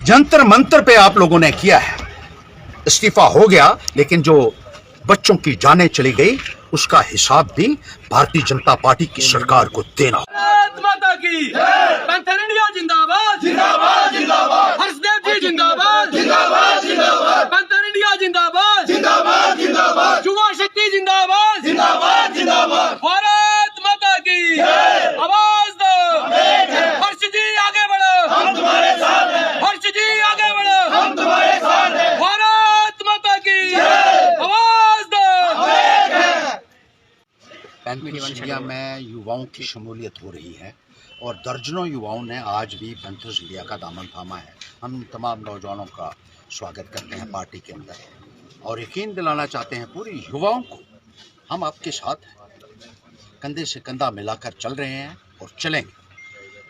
जंतर मंतर पे आप लोगों ने किया है, इस्तीफा हो गया, लेकिन जो बच्चों की जानें चली गई उसका हिसाब भी भारतीय जनता पार्टी की सरकार को देना। भारत माता की पैंथर इंडिया जिंदाबाद जिंदाबाद जिंदाबाद, हर्षदेव जी जिंदाबाद जिंदाबाद जिंदाबाद, पैंथर इंडिया जिंदाबाद जिंदाबाद जिंदाबाद, युवा शक्ति जिंदाबाद जिंदाबाद जिंदाबाद, भारत माता की आवाज दो, हर्ष जी आगे बढ़ो, हम तुम्हारे साथ हैं, हर्ष जी आगे बढ़ो, हम तुम्हारे साथ हैं, भारत माता की आवाज दो। पैंथर्स इंडिया में युवाओं की शमूलियत हो रही है और दर्जनों युवाओं ने आज भी पैंथर्स इंडिया का दामन थामा है। हम तमाम नौजवानों का स्वागत करते हैं पार्टी के अंदर और यकीन दिलाना चाहते हैं पूरी युवाओं को, हम आपके साथ हैं, कंधे से कंधा मिलाकर चल रहे हैं और चलेंगे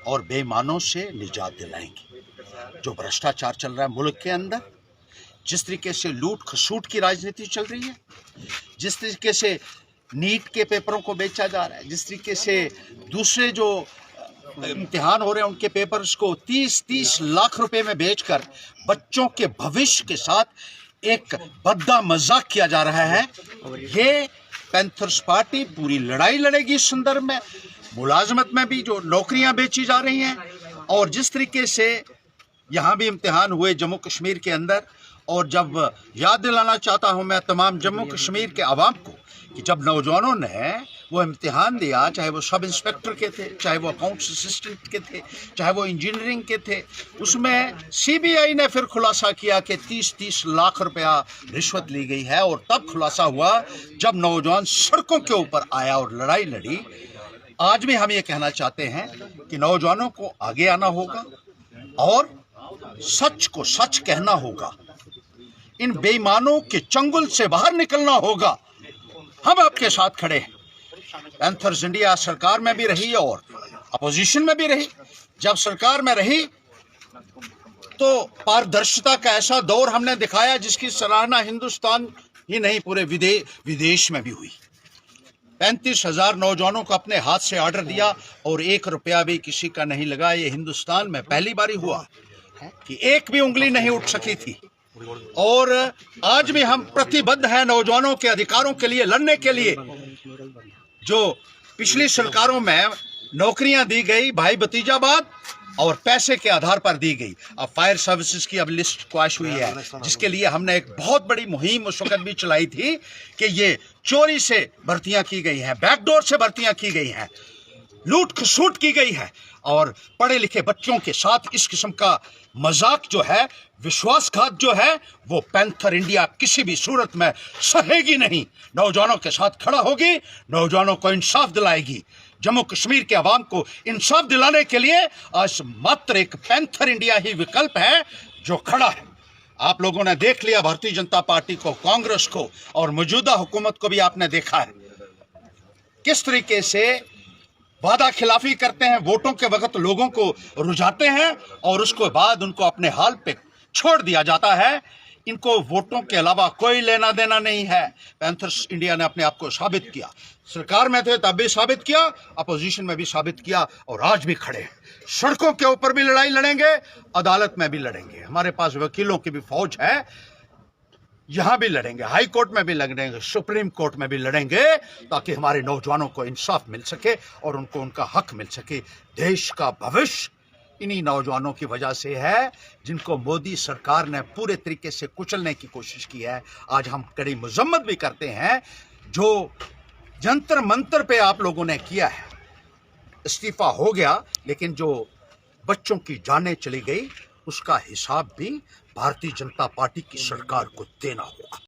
और बेईमानों से निजात दिलाएंगे। जो भ्रष्टाचार चल रहा है मुल्क के अंदर, जिस तरीके से लूट खसूट की राजनीति चल रही है, जिस तरीके से नीट के पेपरों को बेचा जा रहा है, जिस तरीके से दूसरे जो इम्तिहान हो रहे हैं उनके पेपर्स को 30-30 लाख रुपए में बेचकर बच्चों के भविष्य के साथ एक बद्दा मजाक किया जा रहा है, ये पैंथर्स पार्टी पूरी लड़ाई लड़ेगी इस संदर्भ में। मुलाजमत में भी जो नौकरियां बेची जा रही हैं और जिस तरीके से यहाँ भी इम्तिहान हुए जम्मू कश्मीर के अंदर, और जब याद दिलाना चाहता हूँ मैं तमाम जम्मू कश्मीर के आवाम को कि जब नौजवानों ने वो इम्तिहान दिया, चाहे वो सब इंस्पेक्टर के थे, चाहे वो अकाउंट्स असिस्टेंट के थे, चाहे वो इंजीनियरिंग के थे, उसमें सीबीआई ने फिर खुलासा किया कि 30-30 लाख रुपया रिश्वत ली गई है। और तब खुलासा हुआ जब नौजवान सड़कों के ऊपर आया और लड़ाई लड़ी। आज भी हम ये कहना चाहते हैं कि नौजवानों को आगे आना होगा और सच को सच कहना होगा, इन बेईमानों के चंगुल से बाहर निकलना होगा। हम आपके साथ खड़े हैं। पैंथर्स इंडिया सरकार में भी रही और अपोजिशन में भी रही। जब सरकार में रही तो पारदर्शिता का ऐसा दौर हमने दिखाया जिसकी सराहना हिंदुस्तान ही नहीं पूरे विदेश में भी हुई। 35,000 नौजवानों को अपने हाथ से ऑर्डर दिया और 1 रुपया भी किसी का नहीं लगा। ये हिंदुस्तान में पहली बारी हुआ कि एक भी उंगली नहीं उठ सकी थी। और आज भी हम प्रतिबद्ध हैं नौजवानों के अधिकारों के लिए लड़ने के लिए। जो पिछली सरकारों में नौकरियां दी गई भाई भतीजाबाद और पैसे के आधार पर दी गई, अब फायर सर्विसेज की अब लिस्ट क्वाश हुई है, जिसके लिए हमने एक बहुत बड़ी मुहिम उस वक्त भी चलाई थी कि ये चोरी से भर्तियां की गई हैं, बैकडोर से भर्तियां की गई हैं, लूट खसूट की गई है और पढ़े लिखे बच्चों के साथ इस किस्म का मजाक जो है, विश्वासघात जो है, वो पैंथर इंडिया किसी भी सूरत में सहेगी नहीं। नौजवानों के साथ खड़ा होगी, नौजवानों को इंसाफ दिलाएगी। जम्मू कश्मीर के अवाम को इंसाफ दिलाने के लिए आज मात्र एक पैंथर इंडिया ही विकल्प है जो खड़ा है। आप लोगों ने देख लिया भारतीय जनता पार्टी को, कांग्रेस को और मौजूदा हुकूमत को भी आपने देखा है किस तरीके से वादा खिलाफी करते हैं, वोटों के वक्त लोगों को रुझाते हैं और उसके बाद उनको अपने हाल पे छोड़ दिया जाता है। इनको वोटों के अलावा कोई लेना देना नहीं है। पैंथर्स इंडिया ने अपने आप को साबित किया, सरकार में थे तब भी साबित किया, अपोजिशन में भी साबित किया और आज भी खड़े हैं। सड़कों के ऊपर भी लड़ाई लड़ेंगे, अदालत में भी लड़ेंगे। हमारे पास वकीलों की भी फौज है, यहां भी लड़ेंगे, हाई कोर्ट में भी लड़ेंगे, सुप्रीम कोर्ट में भी लड़ेंगे, ताकि हमारे नौजवानों को इंसाफ मिल सके और उनको उनका हक मिल सके। देश का भविष्य इन्हीं नौजवानों की वजह से है जिनको मोदी सरकार ने पूरे तरीके से कुचलने की कोशिश की है। आज हम कड़ी मजम्मत भी करते हैं। जो जंतर मंतर पे आप लोगों ने किया है, इस्तीफा हो गया, लेकिन जो बच्चों की जानें चली गई उसका हिसाब भी भारतीय जनता पार्टी की सरकार को देना होगा।